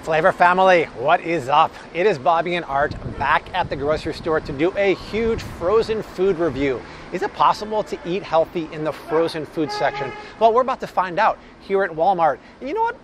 Flavor family, what is up? It is Bobby and Art back at the grocery store to do a huge frozen food review. Is it possible to eat healthy in the frozen food section? Well, we're about to find out here at Walmart. And you know what?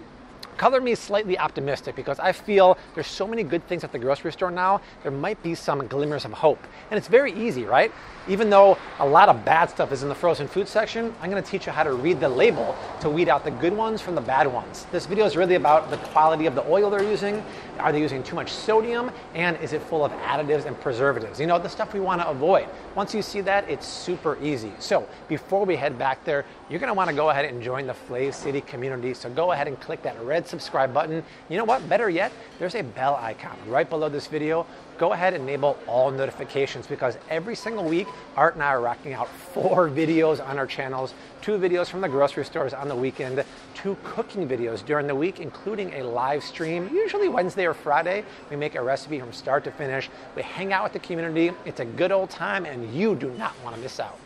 Color me slightly optimistic because I feel there's so many good things at the grocery store now, there might be some glimmers of hope. And it's very easy, right? Even though a lot of bad stuff is in the frozen food section, I'm gonna teach you how to read the label to weed out the good ones from the bad ones. This video is really about the quality of the oil they're using. Are they using too much sodium? And is it full of additives and preservatives? You know, the stuff we wanna avoid. Once you see that, it's super easy. So before we head back there, you're gonna wanna go ahead and join the FlavCity community. So go ahead and click that red subscribe button. You know what? Better yet, there's a bell icon right below this video. Go ahead and enable all notifications because every single week, Art and I are rocking out 4 videos on our channels, 2 videos from the grocery stores on the weekend, 2 cooking videos during the week, including a live stream, usually Wednesday or Friday. We make a recipe from start to finish. We hang out with the community. It's a good old time and you do not want to miss out.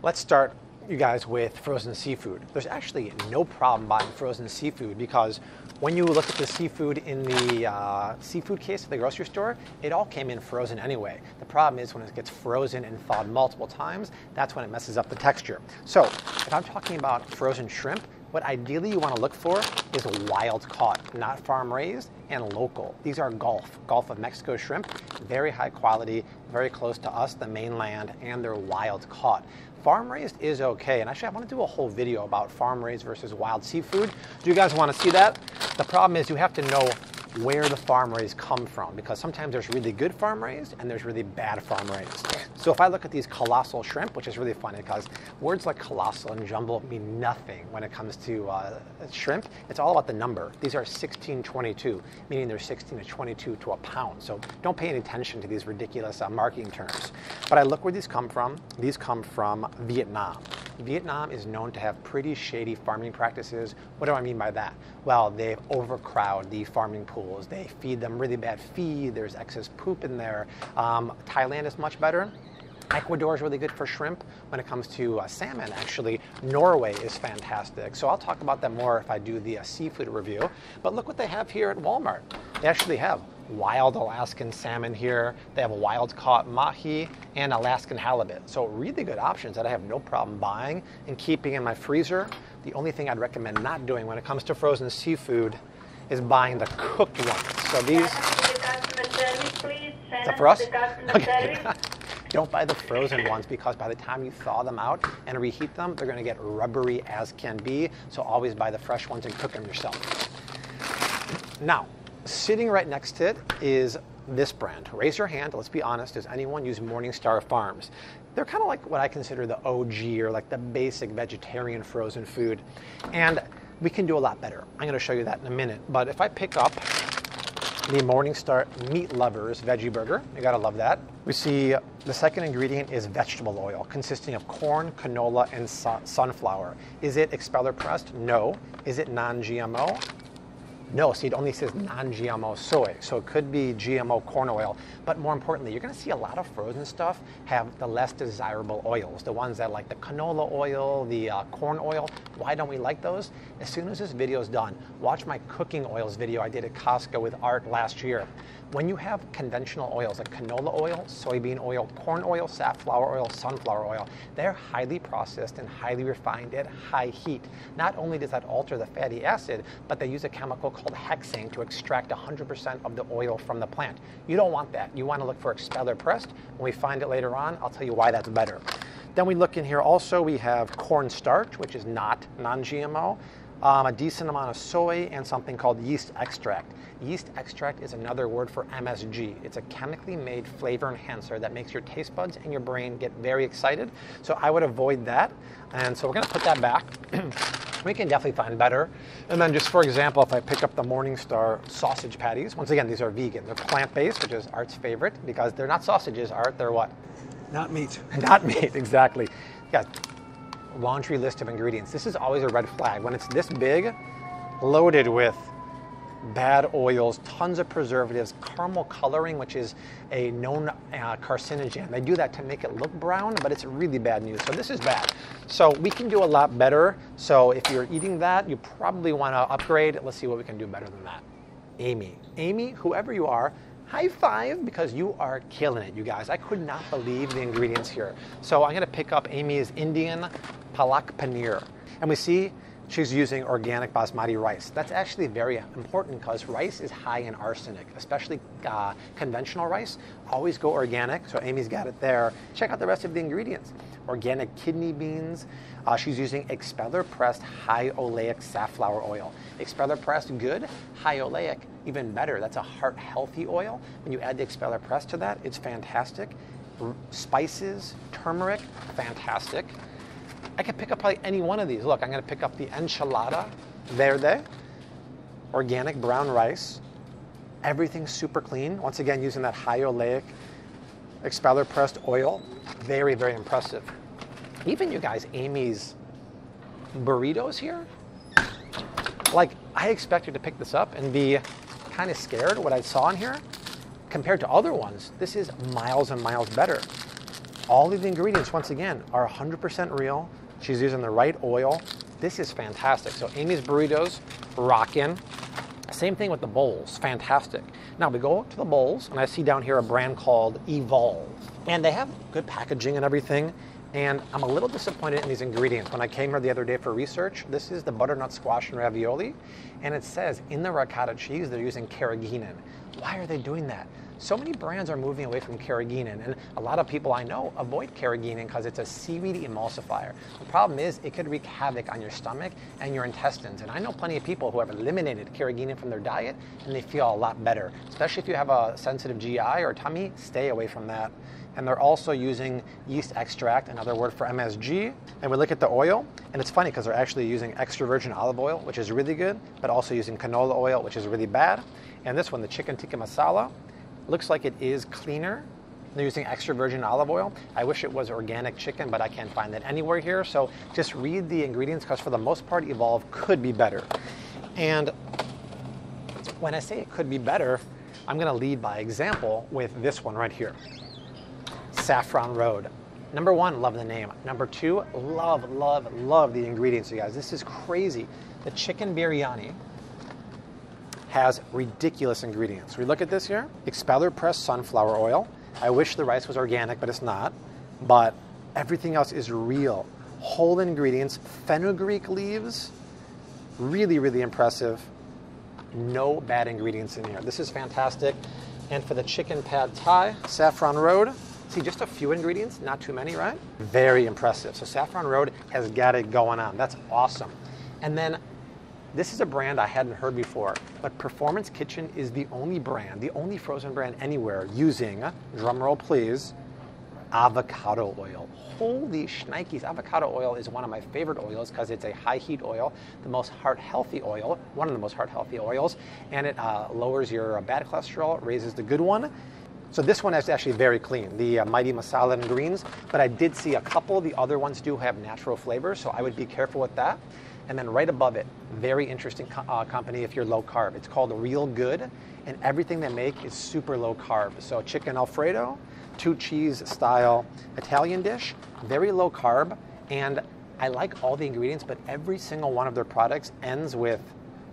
Let's start, you guys, with frozen seafood. There's actually no problem buying frozen seafood because when you look at the seafood in the seafood case at the grocery store, it all came in frozen anyway. The problem is when it gets frozen and thawed multiple times, that's when it messes up the texture. So if I'm talking about frozen shrimp, what ideally you want to look for is wild caught, not farm raised and local. These are Gulf of Mexico shrimp, very high quality, very close to us, the mainland, and they're wild caught. Farm raised is okay, and actually I want to do a whole video about farm raised versus wild seafood. Do you guys want to see that? The problem is you have to know where the farm raised come from because sometimes there's really good farm raised and there's really bad farm raised. So if I look at these colossal shrimp, which is really funny because words like colossal and jumbo mean nothing when it comes to shrimp. It's all about the number. These are 1622, meaning they're 16 to 22 to a pound. So don't pay any attention to these ridiculous marketing terms. But I look where these come from. These come from Vietnam. Vietnam is known to have pretty shady farming practices. What do I mean by that? Well, they overcrowd the farming pools. They feed them really bad feed. There's excess poop in there. Thailand is much better. Ecuador is really good for shrimp. When it comes to salmon, actually, Norway is fantastic. So I'll talk about that more if I do the seafood review. But look what they have here at Walmart. They actually have wild Alaskan salmon here. They have wild caught mahi and Alaskan halibut. So really good options that I have no problem buying and keeping in my freezer. The only thing I'd recommend not doing when it comes to frozen seafood is buying the cooked ones. So these... Is that for us? Okay. Don't buy the frozen ones because by the time you thaw them out and reheat them, they're gonna get rubbery as can be. So always buy the fresh ones and cook them yourself. Now, sitting right next to it is this brand. Raise your hand, let's be honest, does anyone use Morningstar Farms? They're kind of like what I consider the OG or like the basic vegetarian frozen food. And we can do a lot better. I'm gonna show you that in a minute. But if I pick up the Morningstar Meat Lovers Veggie Burger, you gotta love that. We see the second ingredient is vegetable oil consisting of corn, canola, and sunflower. Is it expeller pressed? No. Is it non-GMO? No, see, it only says non-GMO soy, so it could be GMO corn oil. But more importantly, you're gonna see a lot of frozen stuff have the less desirable oils, the ones that like the canola oil, the corn oil. Why don't we like those? As soon as this video is done, watch my cooking oils video I did at Costco with Art last year. When you have conventional oils like canola oil, soybean oil, corn oil, safflower oil, sunflower oil, they're highly processed and highly refined at high heat. Not only does that alter the fatty acid, but they use a chemical called hexane to extract 100% of the oil from the plant. You don't want that. You want to look for expeller pressed. When we find it later on, I'll tell you why that's better. Then we look in here also, we have corn starch, which is not non-GMO. A decent amount of soy and something called yeast extract. Yeast extract is another word for MSG. It's a chemically made flavor enhancer that makes your taste buds and your brain get very excited. So I would avoid that. And so we're gonna put that back. We can definitely find better. And then just for example, if I pick up the Morningstar sausage patties, once again, these are vegan. They're plant-based, which is Art's favorite because they're not sausages, Art, they're what? Not meat. Not meat, exactly. Yeah. Laundry list of ingredients. This is always a red flag. When it's this big, loaded with bad oils, tons of preservatives, caramel coloring, which is a known carcinogen. They do that to make it look brown, but it's really bad news. So this is bad. So we can do a lot better. So if you're eating that, you probably want to upgrade. Let's see what we can do better than that. Amy. Amy, whoever you are, high five, because you are killing it, you guys. I could not believe the ingredients here. So I'm gonna pick up Amy's Indian Palak Paneer. And we see she's using organic basmati rice. That's actually very important because rice is high in arsenic, especially conventional rice. Always go organic, so Amy's got it there. Check out the rest of the ingredients. Organic kidney beans. She's using expeller pressed high oleic safflower oil. Expeller pressed, good. High oleic, even better. That's a heart healthy oil. When you add the expeller pressed to that, it's fantastic. Spices, turmeric, fantastic. I could pick up probably any one of these. Look, I'm gonna pick up the enchilada verde, organic brown rice. Everything's super clean. Once again, using that high oleic expeller pressed oil. Very, very impressive. Even you guys, Amy's burritos here. Like, I expected to pick this up and be kind of scared what I saw in here. Compared to other ones, this is miles and miles better. All of the ingredients, once again, are 100% real. She's using the right oil. This is fantastic. So Amy's burritos, rockin'. Same thing with the bowls, fantastic. Now we go to the bowls, and I see down here a brand called Evolve. And they have good packaging and everything. And I'm a little disappointed in these ingredients. When I came here the other day for research, this is the butternut squash and ravioli. And it says in the ricotta cheese, they're using carrageenan. Why are they doing that? So many brands are moving away from carrageenan, and a lot of people I know avoid carrageenan because it's a seaweed emulsifier. The problem is it could wreak havoc on your stomach and your intestines. And I know plenty of people who have eliminated carrageenan from their diet and they feel a lot better. Especially if you have a sensitive GI or tummy, stay away from that. And they're also using yeast extract, another word for MSG. And we look at the oil, and it's funny because they're actually using extra virgin olive oil, which is really good, but also using canola oil, which is really bad. And this one, the chicken tikka masala, looks like it is cleaner. They're using extra virgin olive oil. I wish it was organic chicken, but I can't find that anywhere here. So just read the ingredients because for the most part, Evolve could be better. And when I say it could be better, I'm gonna lead by example with this one right here. Saffron Road. Number one, love the name. Number two, love, love, love the ingredients, you guys. This is crazy. The chicken biryani has ridiculous ingredients. We look at this here, expeller pressed sunflower oil. I wish the rice was organic, but it's not. But everything else is real. Whole ingredients, fenugreek leaves, really, really impressive. No bad ingredients in here. This is fantastic. And for the chicken pad thai, Saffron Road, see, just a few ingredients, not too many, right? Very impressive. So Saffron Road has got it going on. That's awesome. And then this is a brand I hadn't heard before, but Performance Kitchen is the only brand, the only frozen brand anywhere using, drumroll please, avocado oil. Holy shnikes, avocado oil is one of my favorite oils because it's a high heat oil, the most heart healthy oil, one of the most heart healthy oils, and it lowers your bad cholesterol, raises the good one. So this one is actually very clean, the Mighty Masala and Greens, but I did see a couple of the other ones do have natural flavors, so I would be careful with that. And then right above it, very interesting company if you're low carb. It's called Real Good, and everything they make is super low carb. So chicken Alfredo, 2 cheese style Italian dish, very low carb, and I like all the ingredients, but every single one of their products ends with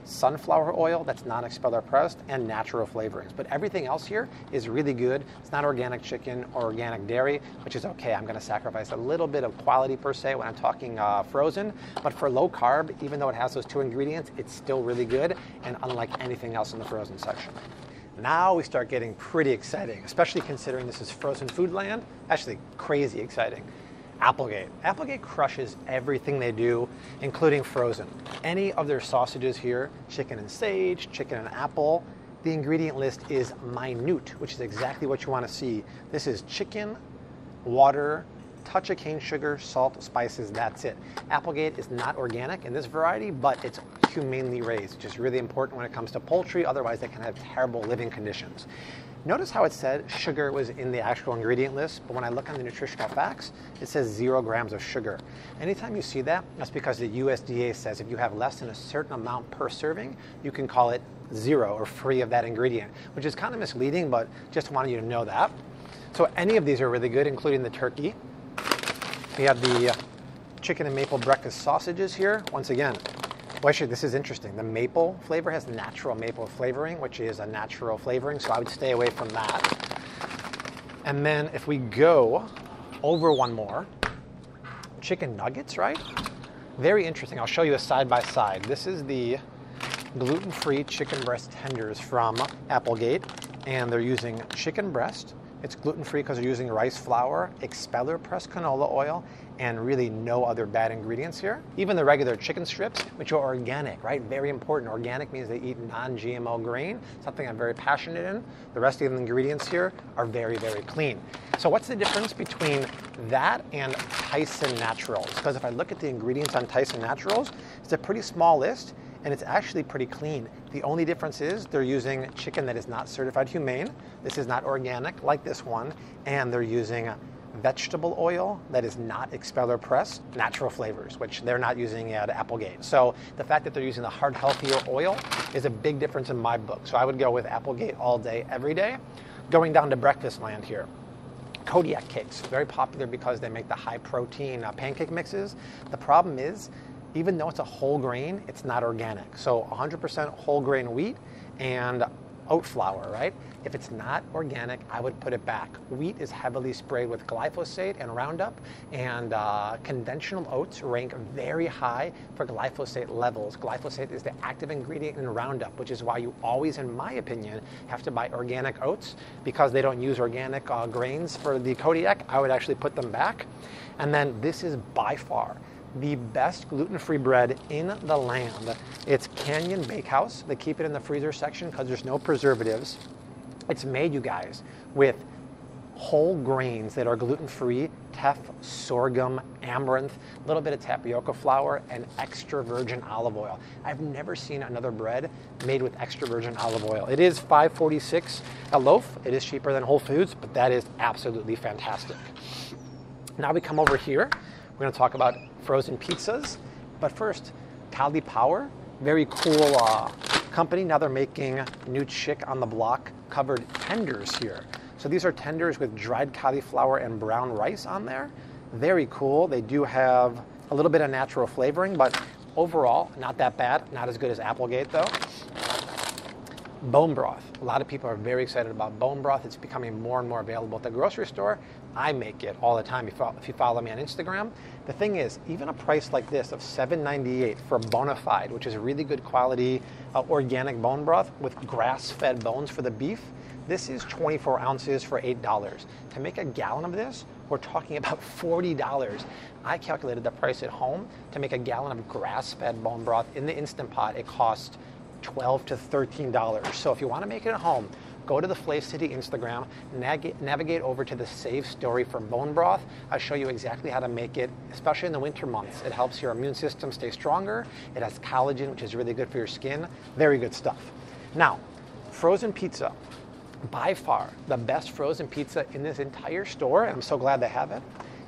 sunflower oil that's non-expeller pressed and natural flavorings. But everything else here is really good. It's not organic chicken or organic dairy, which is okay. I'm gonna sacrifice a little bit of quality per se when I'm talking frozen, but for low carb, even though it has those 2 ingredients, it's still really good and unlike anything else in the frozen section. Now we start getting pretty exciting, especially considering this is frozen food land. Actually, crazy exciting. Applegate. Applegate crushes everything they do, including frozen. Any of their sausages here, chicken and sage, chicken and apple, the ingredient list is minute, which is exactly what you want to see. This is chicken, water, touch of cane sugar, salt, spices, that's it. Applegate is not organic in this variety, but it's humanely raised, which is really important when it comes to poultry, otherwise they can have terrible living conditions. Notice how it said sugar was in the actual ingredient list, but when I look on the nutritional facts, it says 0 grams of sugar. Anytime you see that, that's because the USDA says if you have less than a certain amount per serving, you can call it 0 or free of that ingredient, which is kind of misleading, but just wanted you to know that. So any of these are really good, including the turkey. We have the chicken and maple breakfast sausages here. Once again, Well, actually, this is interesting. The maple flavor has natural maple flavoring, which is a natural flavoring, so I would stay away from that. And then if we go over one more, chicken nuggets, right? Very interesting. I'll show you a side by side. This is the gluten-free chicken breast tenders from Applegate, and they're using chicken breast. It's gluten-free because they're using rice flour, expeller pressed canola oil, and really no other bad ingredients here. Even the regular chicken strips, which are organic, right? Very important. Organic means they eat non-GMO grain, something I'm very passionate in. The rest of the ingredients here are very, very clean. So what's the difference between that and Tyson Naturals? Because if I look at the ingredients on Tyson Naturals, it's a pretty small list, and it's actually pretty clean. The only difference is they're using chicken that is not certified humane. This is not organic like this one, and they're using vegetable oil that is not expeller pressed, natural flavors, which they're not using at Applegate. So the fact that they're using the hard, healthier oil is a big difference in my book. So I would go with Applegate all day, every day. Going down to breakfast land here. Kodiak cakes, very popular because they make the high protein pancake mixes. The problem is, even though it's a whole grain, it's not organic. So 100% whole grain wheat and oat flour, right? If it's not organic, I would put it back. Wheat is heavily sprayed with glyphosate and Roundup, and conventional oats rank very high for glyphosate levels. Glyphosate is the active ingredient in Roundup, which is why you always, in my opinion, have to buy organic oats, because they don't use organic grains for the Kodiak. I would actually put them back. And then this is by far the best gluten-free bread in the land. It's Canyon Bakehouse. They keep it in the freezer section because there's no preservatives. It's made, you guys, with whole grains that are gluten-free, teff, sorghum, amaranth, a little bit of tapioca flour, and extra virgin olive oil. I've never seen another bread made with extra virgin olive oil. It is $5.46 a loaf. It is cheaper than Whole Foods, but that is absolutely fantastic. Now we come over here. We're going to talk about frozen pizzas, but first, Cali Power, very cool company. Now they're making new chick on the block covered tenders here. So these are tenders with dried cauliflower and brown rice on there. Very cool. They do have a little bit of natural flavoring, but overall, not that bad. Not as good as Applegate though. Bone broth. A lot of people are very excited about bone broth. It's becoming more and more available at the grocery store. I make it all the time if you follow me on Instagram. The thing is, even a price like this of $7.98 for Bonafide, which is a really good quality organic bone broth with grass-fed bones for the beef, this is 24 ounces for $8. To make a gallon of this, we're talking about $40. I calculated the price at home. To make a gallon of grass-fed bone broth in the Instant Pot, it costs $12 to $13. So if you want to make it at home, go to the FlavCity Instagram, navigate over to the Save Story for bone broth. I'll show you exactly how to make it, especially in the winter months. It helps your immune system stay stronger. It has collagen, which is really good for your skin. Very good stuff. Now, frozen pizza. By far, the best frozen pizza in this entire store, and I'm so glad they have it,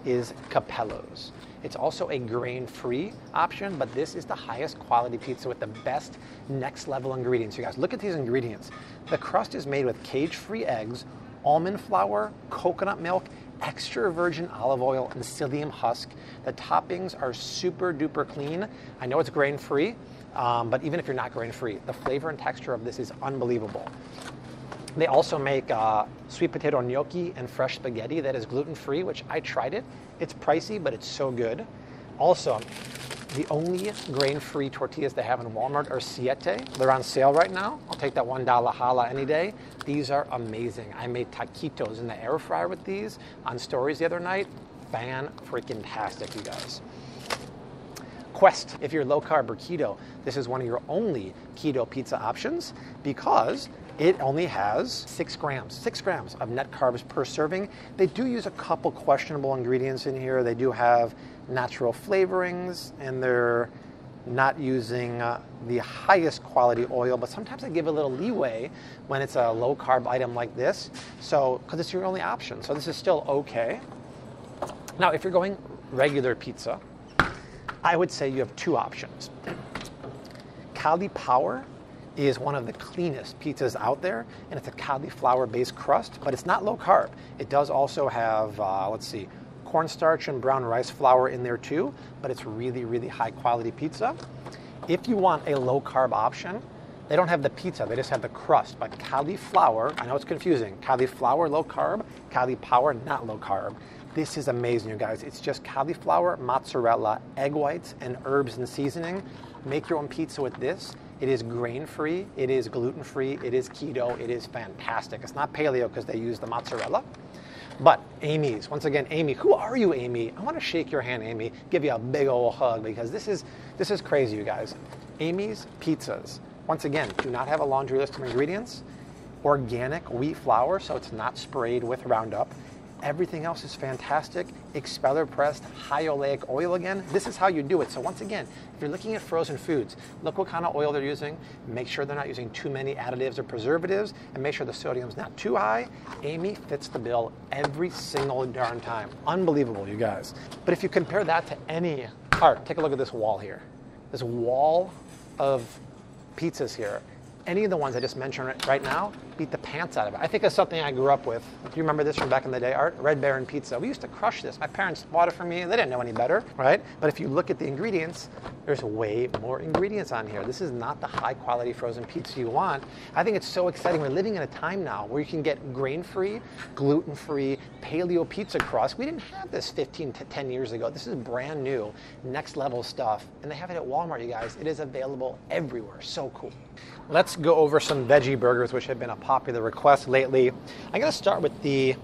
is Capello's. It's also a grain-free option, but this is the highest quality pizza with the best next level ingredients. You guys, look at these ingredients. The crust is made with cage-free eggs, almond flour, coconut milk, extra virgin olive oil, and psyllium husk. The toppings are super duper clean. I know it's grain-free, but even if you're not grain-free, the flavor and texture of this is unbelievable. They also make sweet potato gnocchi and fresh spaghetti that is gluten-free, which I tried it. It's pricey, but it's so good. Also, the only grain-free tortillas they have in Walmart are Siete. They're on sale right now. I'll take that $1 challah any day. These are amazing. I made taquitos in the air fryer with these on stories the other night. Fan-freaking-tastic, you guys. Quest, if you're low carb or keto, this is one of your only keto pizza options because it only has 6 grams of net carbs per serving. They do use a couple questionable ingredients in here. They do have natural flavorings, and they're not using the highest quality oil, but sometimes they give a little leeway when it's a low carb item like this. So, because it's your only option. So this is still okay. Now, if you're going regular pizza, I would say you have 2 options. Cali Power is one of the cleanest pizzas out there, and it's a cauliflower-based crust, but it's not low carb. It does also have, cornstarch and brown rice flour in there too, but it's really, really high quality pizza. If you want a low-carb option, they don't have the pizza, they just have the crust. But cauliflower, I know it's confusing, cauliflower low-carb, cauliflower not low-carb. This is amazing, you guys. It's just cauliflower, mozzarella, egg whites, and herbs and seasoning. Make your own pizza with this. It is grain-free, it is gluten-free, it is keto, it is fantastic. It's not paleo because they use the mozzarella. But Amy's, once again, Amy, who are you, Amy? I want to shake your hand, Amy, give you a big old hug because this is crazy, you guys. Amy's Pizzas, once again, do not have a laundry list of ingredients. Organic wheat flour, so it's not sprayed with Roundup. Everything else is fantastic. Expeller pressed high oleic oil again. This is how you do it. So once again, if you're looking at frozen foods, look what kind of oil they're using. Make sure they're not using too many additives or preservatives, and make sure the sodium's not too high. Amy fits the bill every single darn time. Unbelievable, you guys. But if you compare that to any Art, take a look at this wall here. This wall of pizzas here. Any of the ones I just mentioned right now, beat the pants out of it. I think it's something I grew up with. Do you remember this from back in the day, Art? Red Baron pizza. We used to crush this. My parents bought it for me. They didn't know any better, right? But if you look at the ingredients, there's way more ingredients on here. This is not the high quality frozen pizza you want. I think it's so exciting. We're living in a time now where you can get grain-free, gluten-free, paleo pizza crust. We didn't have this 15 to 10 years ago. This is brand new, next level stuff. And they have it at Walmart, you guys. It is available everywhere. So cool. Let's go over some veggie burgers, which have been a popular request lately. I'm going to start with the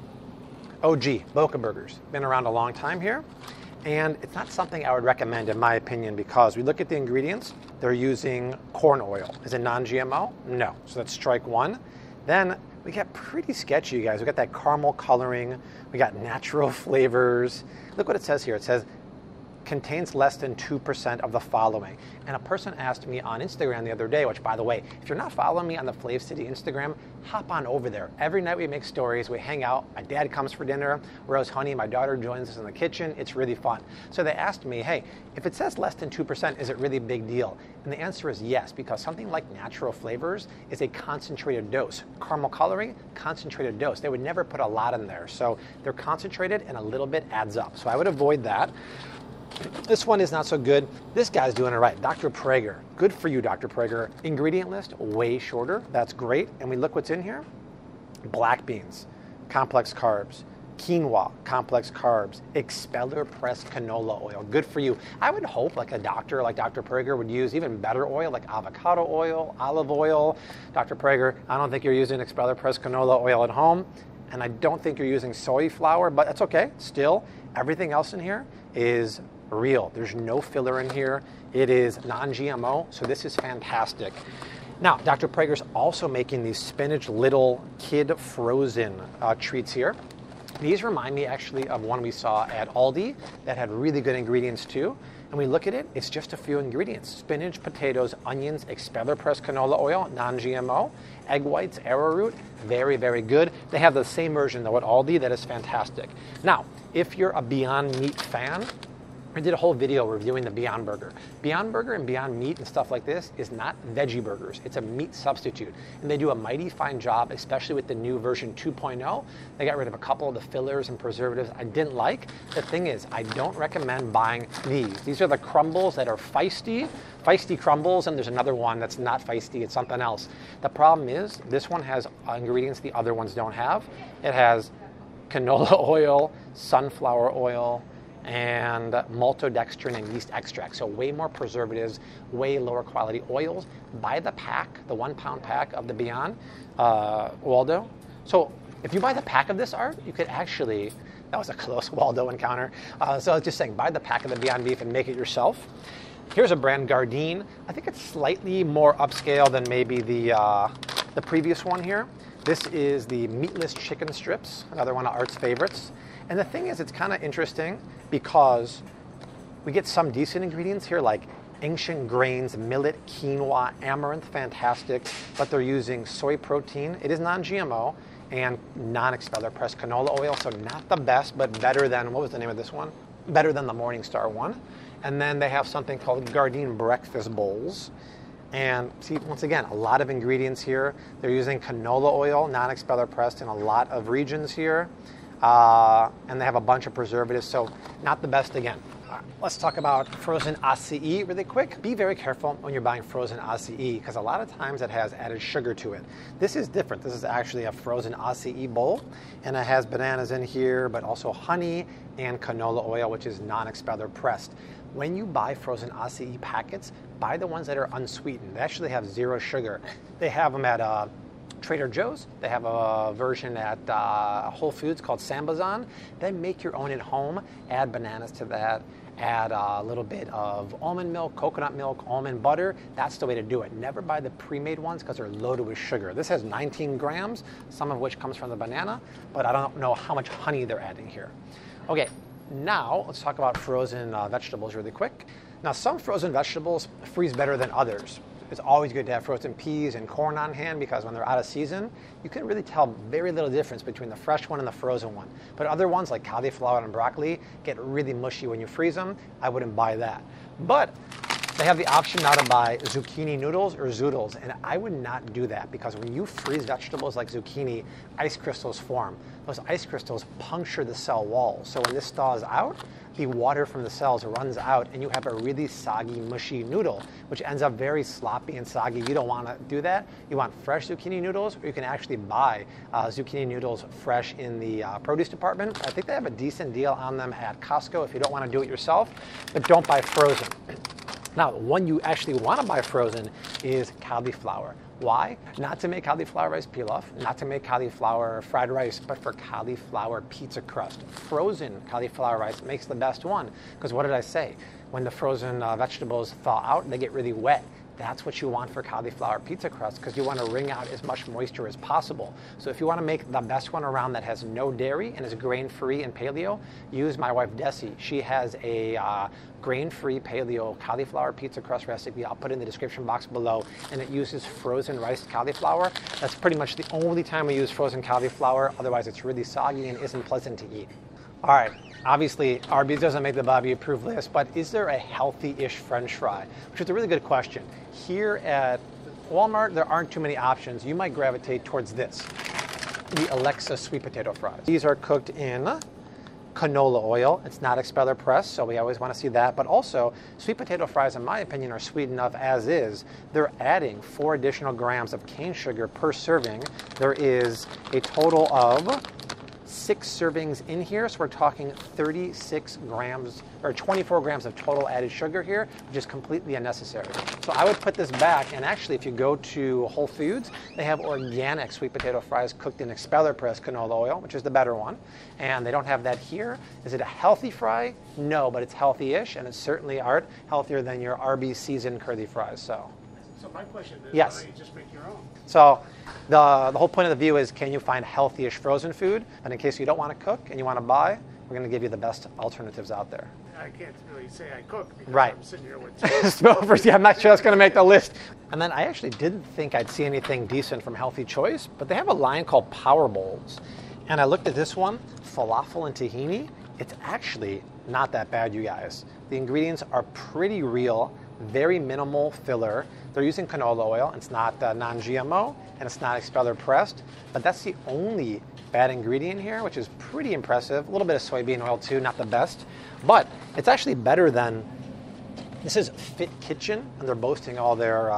OG, Boca Burgers. Been around a long time here. And it's not something I would recommend, in my opinion, because we look at the ingredients. They're using corn oil. Is it non-GMO? No. So that's strike one. Then we got pretty sketchy, you guys. We got that caramel coloring. We got natural flavors. Look what it says here. It says, contains less than 2% of the following. And a person asked me on Instagram the other day, which, by the way, if you're not following me on the FlavCity Instagram, hop on over there. Every night we make stories, we hang out. My dad comes for dinner. Rose Honey, my daughter, joins us in the kitchen. It's really fun. So they asked me, hey, if it says less than 2%, is it really a big deal? And the answer is yes, because something like natural flavors is a concentrated dose. Caramel coloring, concentrated dose. They would never put a lot in there. So they're concentrated and a little bit adds up. So I would avoid that. This one is not so good. This guy's doing it right. Dr. Prager. Good for you, Dr. Prager. Ingredient list, way shorter. That's great. And we look what's in here. Black beans, complex carbs, quinoa, complex carbs, expeller pressed canola oil. Good for you. I would hope like a doctor like Dr. Prager would use even better oil like avocado oil, olive oil. Dr. Prager, I don't think you're using expeller pressed canola oil at home. And I don't think you're using soy flour, but that's okay. Still, everything else in here is real. There's no filler in here. It is non-GMO, so this is fantastic. Now, Dr. Prager's also making these spinach little kid frozen treats here. These remind me actually of one we saw at Aldi that had really good ingredients too. And we look at it, it's just a few ingredients. Spinach, potatoes, onions, expeller pressed canola oil, non-GMO, egg whites, arrowroot, very, very good. They have the same version though at Aldi that is fantastic. Now, if you're a Beyond Meat fan, I did a whole video reviewing the Beyond Burger. Beyond Burger and Beyond Meat and stuff like this is not veggie burgers. It's a meat substitute. And they do a mighty fine job, especially with the new version 2.0. They got rid of a couple of the fillers and preservatives I didn't like. The thing is, I don't recommend buying these. These are the crumbles that are feisty crumbles, and there's another one that's not feisty, it's something else. The problem is, this one has ingredients the other ones don't have. It has canola oil, sunflower oil, and maltodextrin and yeast extract. So way more preservatives, way lower quality oils. Buy the pack, the 1 pound pack of the Beyond Waldo. So if you buy the pack of this, Art, you could actually, that was a close Waldo encounter. So I was just saying, buy the pack of the Beyond Beef and make it yourself. Here's a brand, Gardein. I think it's slightly more upscale than maybe the previous one here. This is the meatless chicken strips, another one of Art's favorites. And the thing is, it's kind of interesting because we get some decent ingredients here like ancient grains, millet, quinoa, amaranth, fantastic, but they're using soy protein. It is non-GMO and non-expeller pressed canola oil, so not the best, but better than, what was the name of this one? Better than the Morningstar one. And then they have something called Gardein breakfast bowls. And see, once again, a lot of ingredients here. They're using canola oil, non-expeller pressed in a lot of regions here. And they have a bunch of preservatives, so not the best again. Let's talk about frozen acai really quick. Be very careful when you're buying frozen acai because a lot of times it has added sugar to it. This is different. This is actually a frozen acai bowl, and it has bananas in here, but also honey and canola oil, which is non-expeller pressed. When you buy frozen acai packets, buy the ones that are unsweetened. They actually have 0 sugar. They have them at Trader Joe's. They have a version at Whole Foods called Sambazon. Then make your own at home. Add bananas to that. Add a little bit of almond milk, coconut milk, almond butter. That's the way to do it. Never buy the pre-made ones because they're loaded with sugar. This has 19 grams, some of which comes from the banana, but I don't know how much honey they're adding here. Okay, now let's talk about frozen vegetables really quick. Now, some frozen vegetables freeze better than others. It's always good to have frozen peas and corn on hand because when they're out of season, you can really tell very little difference between the fresh one and the frozen one. But other ones like cauliflower and broccoli get really mushy when you freeze them. I wouldn't buy that. But they have the option now to buy zucchini noodles or zoodles, and I would not do that because when you freeze vegetables like zucchini, ice crystals form. Those ice crystals puncture the cell wall. So when this thaws out, the water from the cells runs out and you have a really soggy, mushy noodle, which ends up very sloppy and soggy. You don't want to do that. You want fresh zucchini noodles, or you can actually buy zucchini noodles fresh in the produce department. I think they have a decent deal on them at Costco if you don't want to do it yourself, but don't buy frozen. Now, the one you actually want to buy frozen is cauliflower. Why? Not to make cauliflower rice pilaf, not to make cauliflower fried rice, but for cauliflower pizza crust. Frozen cauliflower rice makes the best one, because what did I say? When the frozen vegetables thaw out, they get really wet. That's what you want for cauliflower pizza crust because you want to wring out as much moisture as possible. So if you want to make the best one around that has no dairy and is grain-free and paleo, use my wife Dessi. She has a grain-free paleo cauliflower pizza crust recipe. I'll put it in the description box below, and it uses frozen riced cauliflower. That's pretty much the only time we use frozen cauliflower. Otherwise, it's really soggy and isn't pleasant to eat. All right, obviously, Arby's doesn't make the Bobby approved list, but is there a healthy-ish French fry? Which is a really good question. Here at Walmart, there aren't too many options. You might gravitate towards this, the Alexa sweet potato fries. These are cooked in canola oil. It's not expeller pressed, so we always want to see that. But also, sweet potato fries, in my opinion, are sweet enough as is. They're adding 4 additional grams of cane sugar per serving. There is a total of 6 servings in here, so we're talking 36 grams or 24 grams of total added sugar here, which is completely unnecessary. So I would put this back, and actually if you go to Whole Foods, they have organic sweet potato fries cooked in expeller pressed canola oil, which is the better one, and they don't have that here. Is it a healthy fry? No, but it's healthy-ish, and it's certainly healthier than your Arby's seasoned curly fries. So my question is, yes. why don't you just make your own? So the whole point of the view is, can you find healthy-ish frozen food? And in case you don't want to cook and you want to buy, we're going to give you the best alternatives out there. I can't really say I cook because right. I'm sitting here with Spillovers, yeah, I'm not sure that's going to make the list. And then I actually didn't think I'd see anything decent from Healthy Choice, but they have a line called Power Bowls. And I looked at this one, falafel and tahini. It's actually not that bad, you guys. The ingredients are pretty real, very minimal filler. They're using canola oil. It's not non-GMO, and it's not expeller pressed. But that's the only bad ingredient here, which is pretty impressive. A little bit of soybean oil too, not the best. But it's actually better than, this is Fit Kitchen, and they're boasting all their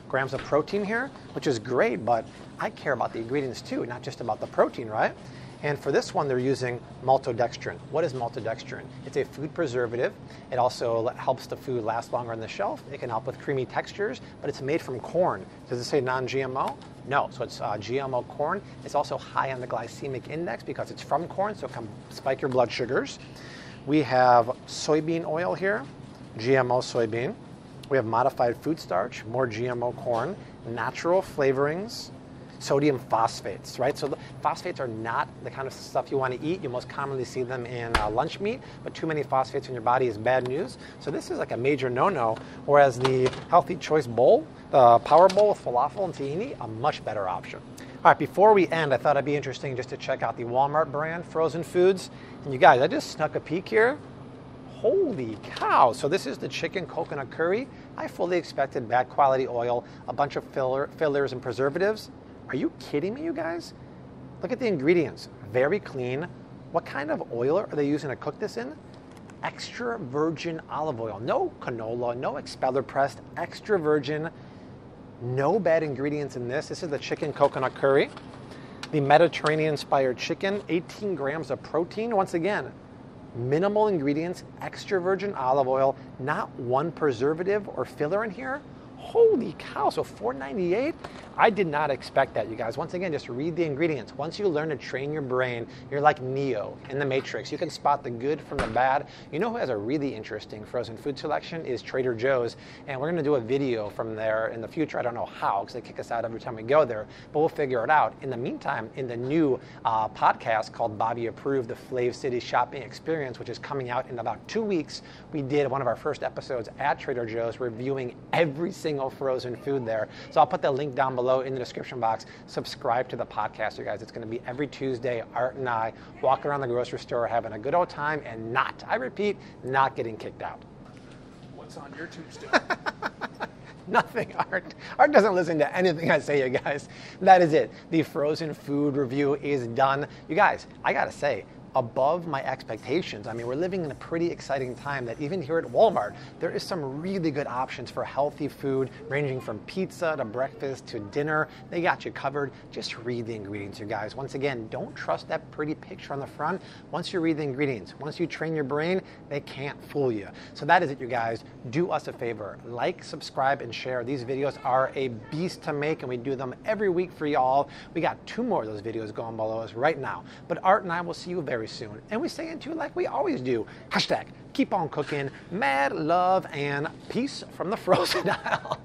grams of protein here, which is great, but I care about the ingredients too, not just about the protein, right? And for this one, they're using maltodextrin. What is maltodextrin? It's a food preservative. It also helps the food last longer on the shelf. It can help with creamy textures, but it's made from corn. Does it say non-GMO? No, so it's GMO corn. It's also high on the glycemic index because it's from corn, so it can spike your blood sugars. We have soybean oil here, GMO soybean. We have modified food starch, more GMO corn, natural flavorings, sodium phosphates, right? So the phosphates are not the kind of stuff you want to eat. You most commonly see them in lunch meat, but too many phosphates in your body is bad news. So this is like a major no-no, whereas the Healthy Choice bowl, the Power Bowl with falafel and tahini, a much better option. All right, before we end, I thought it'd be interesting just to check out the Walmart brand frozen foods. And you guys, I just snuck a peek here. Holy cow. So this is the chicken coconut curry. I fully expected bad quality oil, a bunch of fillers and preservatives. Are you kidding me, you guys? Look at the ingredients. Very clean. What kind of oil are they using to cook this in? extra virgin olive oil. No canola, no expeller pressed, extra virgin. No bad ingredients in this. This is the chicken coconut curry. The Mediterranean-inspired chicken, 18 grams of protein. Once again, minimal ingredients, extra virgin olive oil, not one preservative or filler in here. Holy cow, so $4.98? I did not expect that, you guys. Once again, just read the ingredients. Once you learn to train your brain, you're like Neo in the Matrix. You can spot the good from the bad. You know who has a really interesting frozen food selection is Trader Joe's, and we're gonna do a video from there in the future. I don't know how, because they kick us out every time we go there, but we'll figure it out. In the meantime, in the new podcast called Bobby Approved, the FlavCity Shopping Experience, which is coming out in about 2 weeks, we did one of our first episodes at Trader Joe's reviewing every single frozen food there. So I'll put the link down below in the description box. Subscribe to the podcast, you guys. It's going to be every Tuesday. Art and I walk around the grocery store having a good old time and not, I repeat, not getting kicked out. What's on your Tuesday? Nothing, Art. Art doesn't listen to anything I say, you guys. That is it. The frozen food review is done. You guys, I gotta say, above my expectations. I mean, we're living in a pretty exciting time that even here at Walmart, there is some really good options for healthy food, ranging from pizza to breakfast to dinner. They got you covered. Just read the ingredients, you guys. Once again, don't trust that pretty picture on the front. Once you read the ingredients, once you train your brain, they can't fool you. So that is it, you guys. Do us a favor. Like, subscribe, and share. These videos are a beast to make, and we do them every week for y'all. We got 2 more of those videos going below us right now. But Art and I will see you very soon. And we say it too like we always do. Hashtag keep on cooking, mad love, and peace from the frozen aisle.